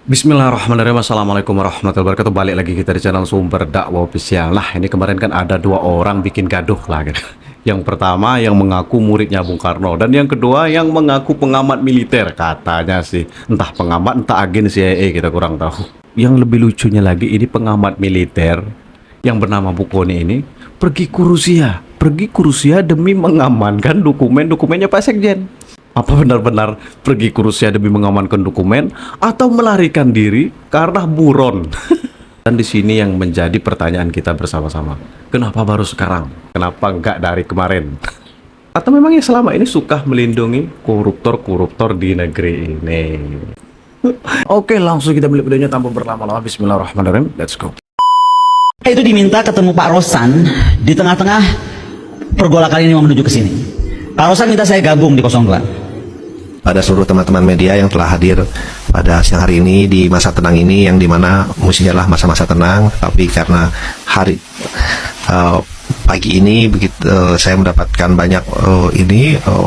Bismillahirrahmanirrahim. Assalamualaikum warahmatullahi wabarakatuh. Balik lagi kita di channel Sumber Dakwah Official. Nah, ini kemarin kan ada dua orang bikin gaduh lah gitu. Yang pertama yang mengaku muridnya Bung Karno, dan yang kedua yang mengaku pengamat militer katanya sih. Entah pengamat entah agen CIA, kita kurang tahu. Yang lebih lucunya lagi, ini pengamat militer yang bernama Bukoni ini pergi ke Rusia. Pergi ke Rusia demi mengamankan dokumen-dokumennya Pak Sekjen. Apa benar-benar pergi ke Rusia demi mengamankan dokumen atau melarikan diri karena buron? Dan di sini yang menjadi pertanyaan kita bersama-sama. Kenapa baru sekarang? Kenapa enggak dari kemarin? Atau memangnya selama ini suka melindungi koruptor-koruptor di negeri ini? Oke, langsung kita beli videonya tanpa berlama-lama. Bismillahirrahmanirrahim. Let's go. Itu diminta ketemu Pak Rosan di tengah-tengah pergolakan ini mau menuju ke sini. Pak Rosan minta saya gabung di 02. Pada seluruh teman-teman media yang telah hadir pada siang hari ini di masa tenang ini, yang dimana musiknya adalah masa-masa tenang, tapi karena pagi ini begitu saya mendapatkan banyak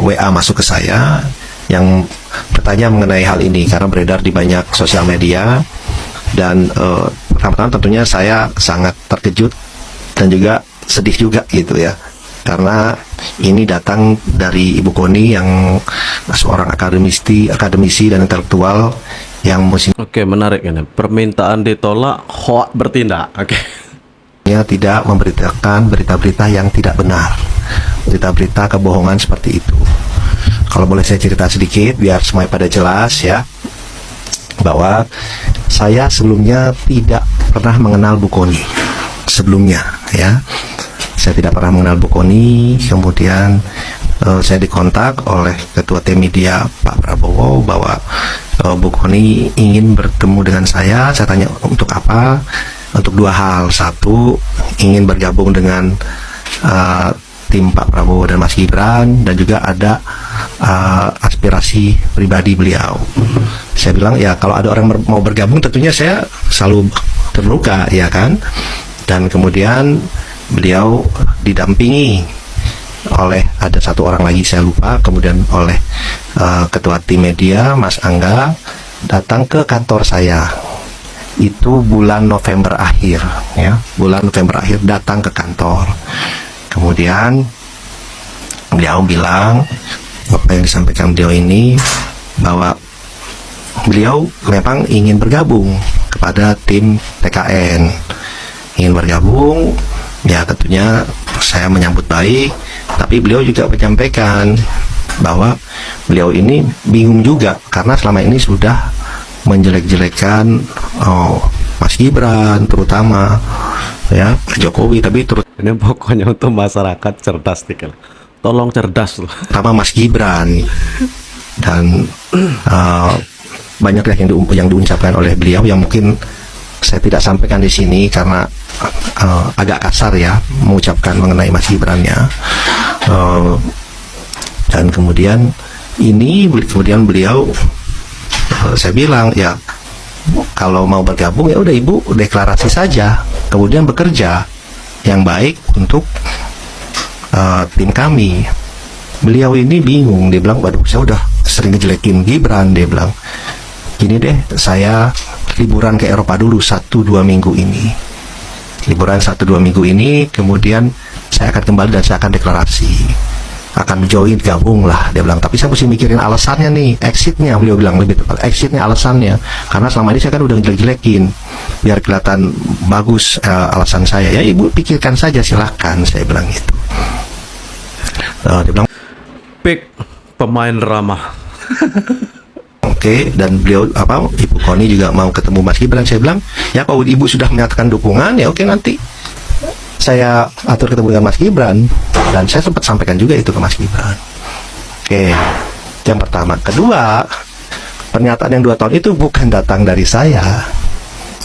WA masuk ke saya yang bertanya mengenai hal ini karena beredar di banyak sosial media. Dan pertama-tama tentunya saya sangat terkejut dan juga sedih juga gitu ya, karena ini datang dari Ibu Koni yang seorang akademisi dan intelektual yang Oke, menarik ini. Permintaan ditolak, hoak bertindak. Oke. tidak memberitakan berita-berita yang tidak benar, berita-berita kebohongan seperti itu. Kalau boleh saya cerita sedikit biar semuanya pada jelas ya, bahwa saya sebelumnya tidak pernah mengenal Bu Koni sebelumnya ya. Saya tidak pernah mengenal Bu Koni. Kemudian saya dikontak oleh Ketua Tim Media Pak Prabowo bahwa Bu Koni ingin bertemu dengan saya. Saya tanya untuk apa? Untuk dua hal. Satu, ingin bergabung dengan tim Pak Prabowo dan Mas Gibran, dan juga ada aspirasi pribadi beliau. Saya bilang ya, kalau ada orang mau bergabung tentunya saya selalu terbuka ya kan. Dan kemudian beliau didampingi oleh ada satu orang lagi saya lupa, kemudian oleh Ketua Tim Media Mas Angga datang ke kantor saya. Itu bulan November akhir ya, bulan November akhir datang ke kantor. Kemudian beliau bilang apa yang disampaikan beliau ini, bahwa beliau memang ingin bergabung kepada tim TKN, ingin bergabung. Ya tentunya saya menyambut baik, tapi beliau juga menyampaikan bahwa beliau ini bingung juga karena selama ini sudah menjelek-jelekan Mas Gibran terutama ya, Pak Jokowi, tapi Ini pokoknya untuk masyarakat cerdas nih. Tolong cerdas loh. terutama Mas Gibran. Dan banyak yang diucapkan oleh beliau yang mungkin saya tidak sampaikan di sini karena agak kasar ya mengucapkan mengenai Mas Gibran-nya. Dan kemudian beliau saya bilang ya, kalau mau bergabung ya udah Ibu deklarasi saja, kemudian bekerja yang baik untuk tim kami. Beliau ini bingung, dia bilang waduh saya udah sering ngejelekin Gibran. Dia bilang gini deh, saya liburan ke Eropa dulu 1-2 minggu ini, liburan 1-2 minggu ini, kemudian saya akan kembali dan saya akan deklarasi, akan join, gabung lah, dia bilang. Tapi saya mesti mikirin alasannya nih, exitnya, beliau bilang lebih tepat, exitnya, alasannya, karena selama ini saya kan udah jelek-jelekin, biar kelihatan bagus alasan saya. Ya Ibu pikirkan saja, silakan, saya bilang gitu. Dia bilang Pick pemain drama. Oke, dan beliau Ibu Koni juga mau ketemu Mas Gibran. Saya bilang ya kalau Ibu sudah menyatakan dukungan ya oke, nanti saya atur ketemu dengan Mas Gibran. Dan saya sempat sampaikan juga itu ke Mas Gibran. Oke, yang pertama. Kedua, pernyataan yang 2 tahun itu bukan datang dari saya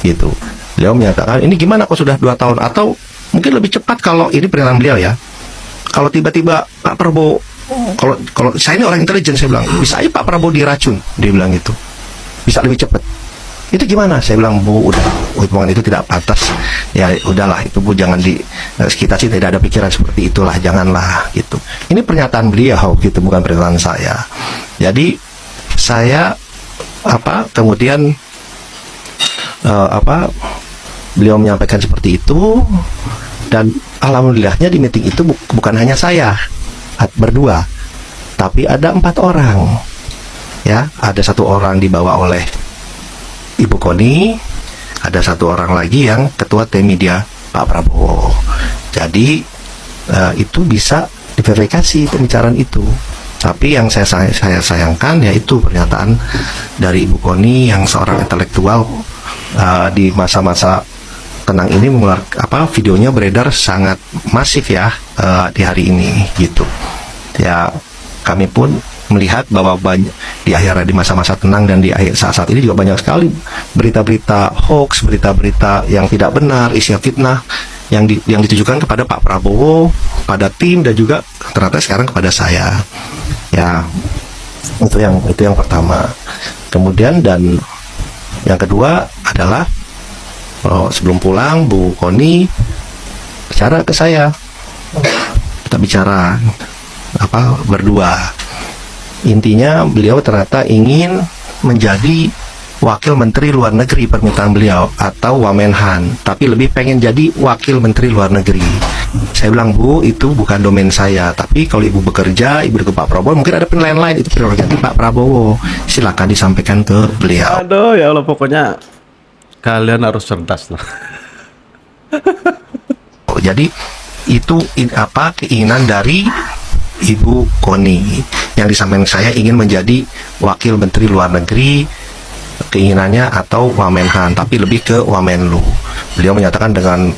gitu. Beliau menyatakan ini gimana kok sudah 2 tahun, atau mungkin lebih cepat kalau ini pernyataan beliau ya, kalau tiba-tiba Pak Prabowo, kalau saya ini orang intelijen, saya bilang bisa aja Pak Prabowo diracun, dia bilang gitu, bisa lebih cepat. Itu gimana? Saya bilang Bu, udah, hubungan itu tidak pantas. Ya udahlah itu Bu, jangan kita sih tidak ada pikiran seperti itulah, janganlah gitu. Ini pernyataan beliau gitu, bukan pernyataan saya. Jadi saya kemudian beliau menyampaikan seperti itu, dan alhamdulillahnya di meeting itu bukan hanya saya berdua, tapi ada 4 orang. Ya, ada 1 orang dibawa oleh Ibu Koni, ada 1 orang lagi yang ketua tim media Pak Prabowo. Jadi itu bisa diverifikasi pembicaraan itu. Tapi yang saya sayangkan yaitu pernyataan dari Ibu Koni yang seorang intelektual di masa-masa tenang ini videonya beredar sangat masif ya di hari ini gitu. Ya, kami pun melihat bahwa di masa-masa tenang dan di akhir saat ini juga banyak sekali berita-berita hoax, berita-berita yang tidak benar, isinya fitnah yang ditujukan kepada Pak Prabowo, pada tim, dan juga ternyata sekarang kepada saya. Ya, itu yang pertama. Kemudian dan yang kedua adalah sebelum pulang Bu Koni bicara ke saya, kita bicara berdua. Intinya beliau ternyata ingin menjadi wakil menteri luar negeri, permintaan beliau, atau Wamenhan, tapi lebih pengen jadi wakil menteri luar negeri. Saya bilang, Bu, itu bukan domain saya, tapi kalau Ibu bekerja, Ibu ke Pak Prabowo, mungkin ada penilaian lain, itu prerogatif Pak Prabowo, silakan disampaikan ke beliau. Aduh, ya Allah, pokoknya kalian harus cerdas lah. Jadi itu keinginan dari Ibu Koni yang disampaikan saya, ingin menjadi wakil menteri luar negeri, keinginannya, atau Wamenhan, tapi lebih ke Wamenlu. Beliau menyatakan dengan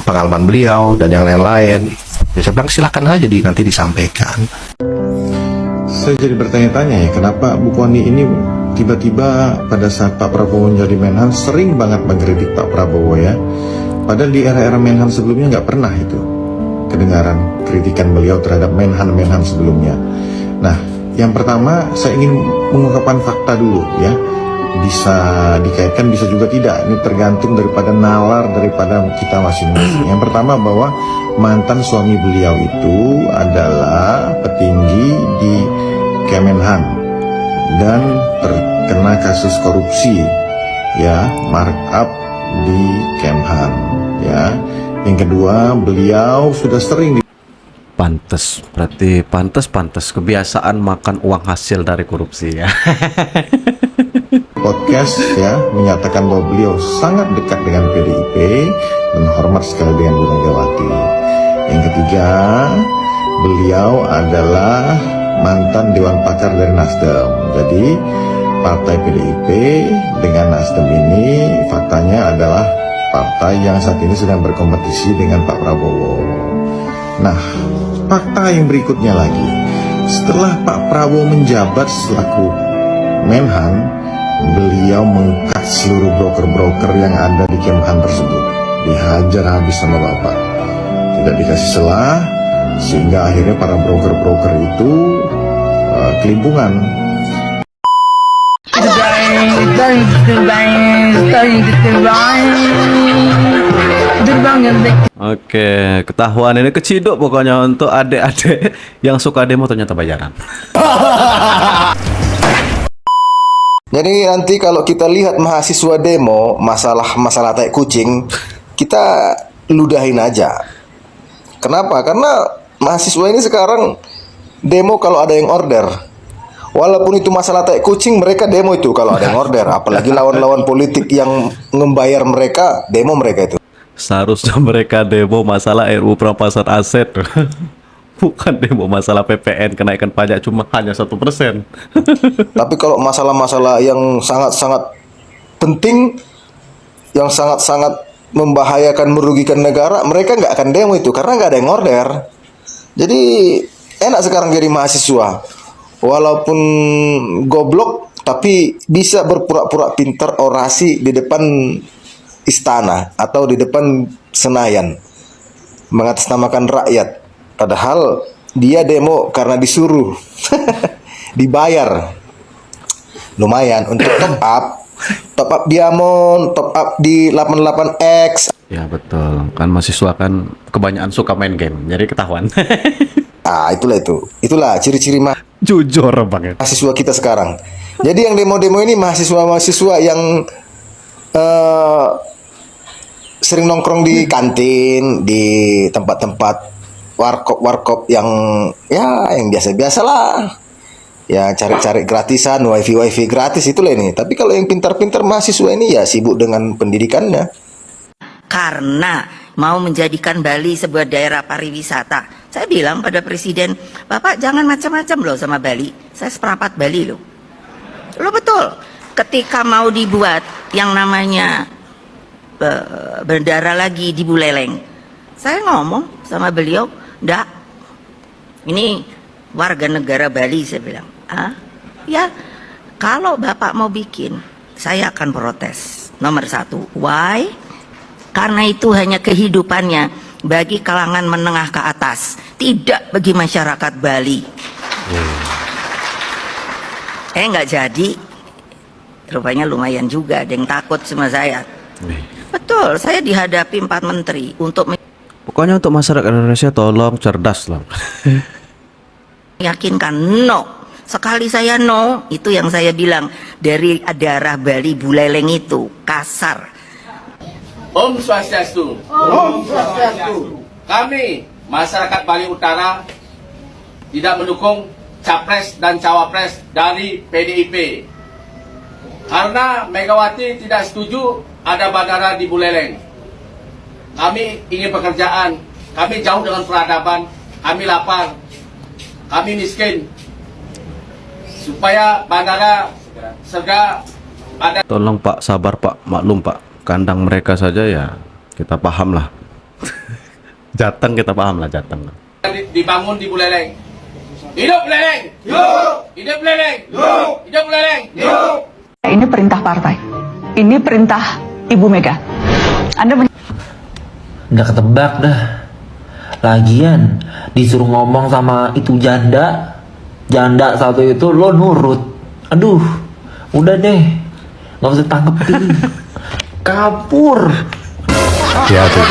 pengalaman beliau dan yang lain-lain. Saya bilang silakan aja nanti disampaikan. Saya jadi bertanya-tanya ya, kenapa Bu Koni ini tiba-tiba pada saat Pak Prabowo menjadi Menhan sering banget mengkritik Pak Prabowo ya. Padahal di era-era Menhan sebelumnya nggak pernah itu kedengaran kritikan beliau terhadap Menhan sebelumnya. Nah, yang pertama saya ingin mengungkapkan fakta dulu ya. Bisa dikaitkan, bisa juga tidak. Ini tergantung daripada nalar daripada kita masing-masing. Yang pertama bahwa mantan suami beliau itu adalah petinggi di Kemenhan dan terkena kasus korupsi ya, markup di Kemhan ya. Yang kedua, beliau sudah sering Berarti pantes kebiasaan makan uang hasil dari korupsi ya. podcast ya, menyatakan bahwa beliau sangat dekat dengan PDIP dan hormat sekali dengan Bu Megawati. Yang ketiga, beliau adalah mantan Dewan Pakar dari Nasdem. Jadi partai PDIP dengan Nasdem ini faktanya adalah partai yang saat ini sedang berkompetisi dengan Pak Prabowo. Nah, fakta yang berikutnya lagi, setelah Pak Prabowo menjabat selaku Menhan, beliau mengkat seluruh broker-broker yang ada di Kemhan tersebut. Dihajar habis sama Bapak, tidak dikasih celah, sehingga akhirnya para broker-broker itu kelimpungan. Oke, ketahuan ini keciduk pokoknya untuk adik-adik yang suka demo ternyata bayaran. Jadi nanti kalau kita lihat mahasiswa demo masalah tai kucing, kita ludahin aja. Kenapa? Karena mahasiswa ini sekarang demo kalau ada yang order. Walaupun itu masalah tai kucing, mereka demo itu kalau ada yang order. Apalagi lawan-lawan politik yang membayar mereka, demo mereka itu. Seharusnya mereka demo masalah RUU perampasan aset. Bukan demo masalah PPN kenaikan pajak cuma hanya 1%. Tapi kalau masalah-masalah yang sangat-sangat penting, yang sangat-sangat membahayakan, merugikan negara, mereka nggak akan demo itu karena nggak ada yang order. Jadi enak sekarang jadi mahasiswa, walaupun goblok tapi bisa berpura-pura pintar orasi di depan istana atau di depan Senayan mengatasnamakan rakyat. Padahal dia demo karena disuruh, dibayar lumayan untuk top up Diamond, top up di 88X. Ya betul, kan mahasiswa kan kebanyakan suka main game, jadi ketahuan. Itulah ciri-ciri Jujur banget. mahasiswa kita sekarang. Jadi yang demo-demo ini mahasiswa-mahasiswa yang eh, sering nongkrong di kantin, di tempat-tempat warkop yang yang biasa-biasa lah. Ya cari-cari gratisan, wifi gratis itulah ini. Tapi kalau yang pintar-pintar mahasiswa ini ya sibuk dengan pendidikannya. Karena mau menjadikan Bali sebuah daerah pariwisata. Saya bilang pada Presiden, Bapak jangan macam-macam loh sama Bali. Saya seperempat Bali loh. Lo betul. Ketika mau dibuat yang namanya bandara lagi di Buleleng, saya ngomong sama beliau, ndak, ini warga negara Bali, saya bilang, ya kalau Bapak mau bikin, saya akan protes. Nomor satu, why? Karena itu hanya kehidupannya bagi kalangan menengah ke atas, tidak bagi masyarakat Bali. Nggak jadi, rupanya lumayan juga, ada yang takut sama saya. Betul, saya dihadapi 4 menteri untuk Pokoknya untuk masyarakat Indonesia tolong cerdas lah. meyakinkan no. Sekali saya no, itu yang saya bilang dari daerah Bali Buleleng itu kasar. Om Swastiastu. Om Swastiastu. Kami masyarakat Bali Utara tidak mendukung capres dan cawapres dari PDIP karena Megawati tidak setuju ada bandara di Buleleng. Kami ingin pekerjaan, kami jauh dengan peradaban, kami lapar, kami miskin. Supaya bandara segera ada. Tolong Pak, sabar Pak, maklum Pak. Kandang mereka saja ya kita paham lah. Jateng kita paham lah, Jateng. Dibangun di Buleleng. Hidup Buleleng! Hidup! Hidup Buleleng! Hidup! Hidup Buleleng! Hidup! Ini perintah partai. Ini perintah Ibu Mega. Nggak ketebak dah. Lagian disuruh ngomong sama itu janda satu itu lo nurut. Aduh, udah deh, nggak usah tangkepin. Kabur. Hati-hati.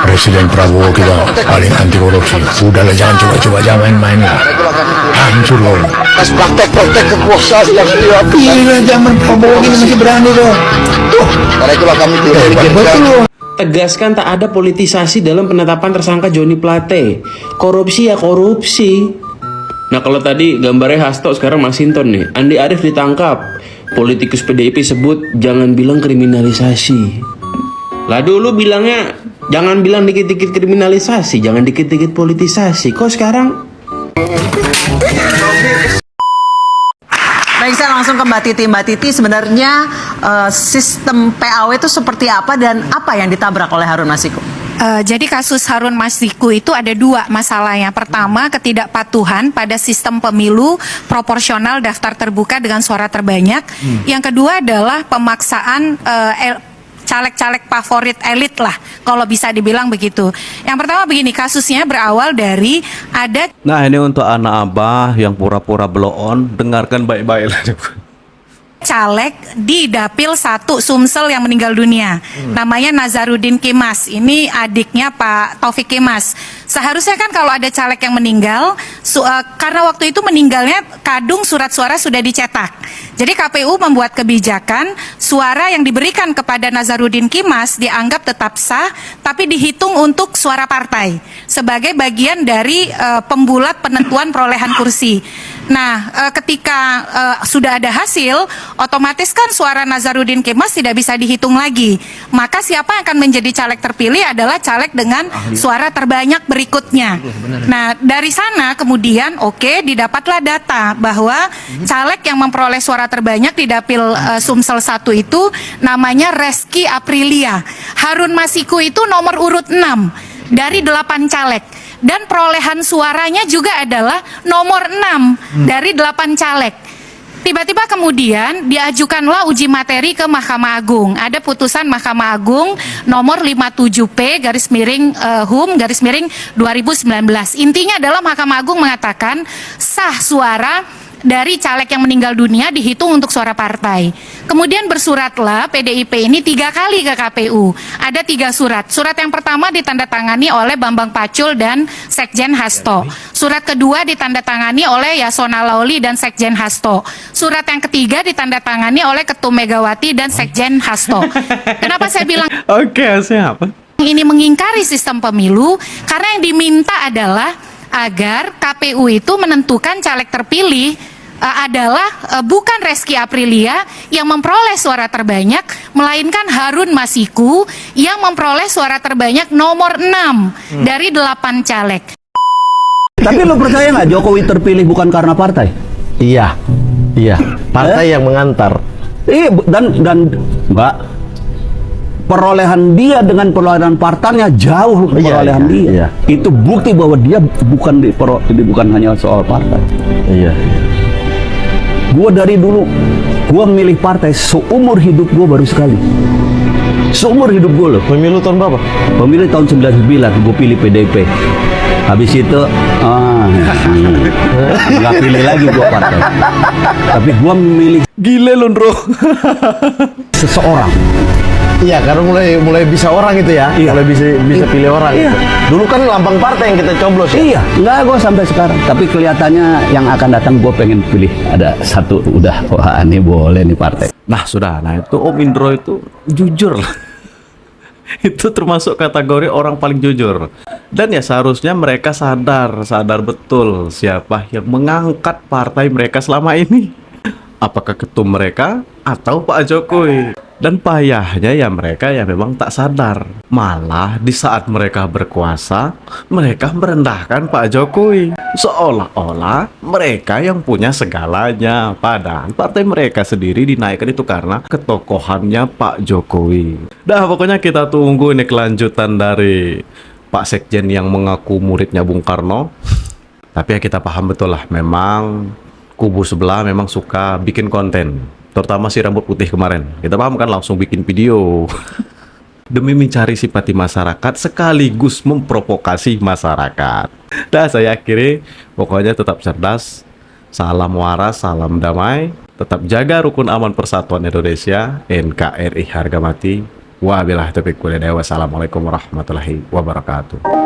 Presiden Prabowo kita paling anti korupsi. Udahlah, jangan coba-coba, jangan main-main lah. Hancur loh. Praktek kekuasaan yang Iya, zaman Prabowo ini masih berani dong. Karena itulah kami Betul. Tegaskan tak ada politisasi dalam penetapan tersangka Joni Plate. Korupsi ya korupsi. Nah kalau tadi gambarnya Hasto, sekarang Masinton nih. Andi Arief ditangkap. Politikus PDIP sebut jangan bilang kriminalisasi. Lah dulu bilangnya jangan bilang dikit-dikit kriminalisasi, jangan dikit-dikit politisasi. Kok sekarang? Baik, saya langsung ke Mbak Titi. Mbak Titi, sebenarnya sistem PAW itu seperti apa dan apa yang ditabrak oleh Harun Masiku? Jadi kasus Harun Masiku itu ada 2 masalahnya. Pertama, ketidakpatuhan pada sistem pemilu proporsional daftar terbuka dengan suara terbanyak. Yang kedua adalah pemaksaan caleg-caleg favorit elit lah, kalau bisa dibilang begitu. Yang pertama begini, kasusnya berawal dari ada. Nah ini untuk anak abah yang pura-pura blow on, dengarkan baik-baik lah. Caleg di Dapil 1 Sumsel yang meninggal dunia. Namanya Nazarudin Kemas. Ini adiknya Pak Taufik Kemas. Seharusnya kan kalau ada caleg yang meninggal, karena waktu itu meninggalnya kadung surat suara sudah dicetak. Jadi KPU membuat kebijakan suara yang diberikan kepada Nazarudin Kemas dianggap tetap sah, tapi dihitung untuk suara partai sebagai bagian dari pembulat penentuan perolehan kursi. Nah, ketika sudah ada hasil, otomatis kan suara Nazarudin Kemas tidak bisa dihitung lagi. Maka siapa yang akan menjadi caleg terpilih adalah caleg dengan suara terbanyak berikutnya. Nah, dari sana kemudian didapatlah data bahwa caleg yang memperoleh suara terbanyak di Dapil Sumsel 1 itu namanya Reski Aprilia. Harun Masiku itu nomor urut 6 dari 8 caleg. Dan perolehan suaranya juga adalah nomor 6 dari 8 caleg. Tiba-tiba kemudian diajukanlah uji materi ke Mahkamah Agung. Ada putusan Mahkamah Agung nomor 57P/HUM/2019. Intinya adalah Mahkamah Agung mengatakan sah suara dari caleg yang meninggal dunia dihitung untuk suara partai. Kemudian bersuratlah PDIP ini 3 kali ke KPU. Ada 3 surat. Surat yang pertama ditandatangani oleh Bambang Pacul dan Sekjen Hasto. Surat kedua ditandatangani oleh Yasona Lauli dan Sekjen Hasto. Surat yang ketiga ditandatangani oleh Ketum Megawati dan Sekjen Hasto. Kenapa saya bilang Oke, siapa? ini mengingkari sistem pemilu? Karena yang diminta adalah agar KPU itu menentukan caleg terpilih adalah bukan Reski Aprilia yang memperoleh suara terbanyak, melainkan Harun Masiku yang memperoleh suara terbanyak nomor 6 dari 8 caleg. Tapi lo percaya nggak Jokowi terpilih bukan karena partai? Iya, iya. Partai yang mengantar. Dan Mbak, perolehan dia dengan perolehan partainya jauh perolehan dia. Iya. Itu bukti bahwa dia bukan hanya soal partai. Iya. Gua dari dulu, gua milih partai seumur hidup gua baru sekali. Seumur hidup gua loh. Pemilu tahun berapa? Pemilih tahun 99, gua pilih PDIP. Habis itu, nggak pilih lagi gua partai. Tapi gua memilih Gile lu, Bro. seseorang. Iya, karena mulai bisa orang itu ya. Iya. Mulai bisa pilih orang. Iya. Gitu. Dulu kan lambang partai yang kita coblos ya. Iya, nggak gue sampai sekarang. Tapi kelihatannya yang akan datang gue pengen pilih ada satu udah, wah ini boleh nih partai. Nah, sudah. Nah, itu Om Indro itu jujur lah. Itu termasuk kategori orang paling jujur. Dan ya seharusnya mereka sadar betul siapa yang mengangkat partai mereka selama ini. Apakah ketum mereka atau Pak Jokowi. Dan payahnya ya mereka ya memang tak sadar. Malah di saat mereka berkuasa, mereka merendahkan Pak Jokowi. Seolah-olah mereka yang punya segalanya. Padahal partai mereka sendiri dinaikkan itu karena ketokohannya Pak Jokowi. Dah pokoknya kita tunggu ini kelanjutan dari Pak Sekjen yang mengaku muridnya Bung Karno. Tapi ya kita paham betul lah, memang kubu sebelah memang suka bikin konten. Terutama si rambut putih kemarin. Kita paham kan, langsung bikin video. Demi mencari simpati masyarakat sekaligus memprovokasi masyarakat. Dah saya akhiri, pokoknya tetap cerdas, salam waras, salam damai, tetap jaga rukun aman persatuan Indonesia, NKRI harga mati. Wabillahi taufiq wal hidayah. Wassalamualaikum warahmatullahi wabarakatuh.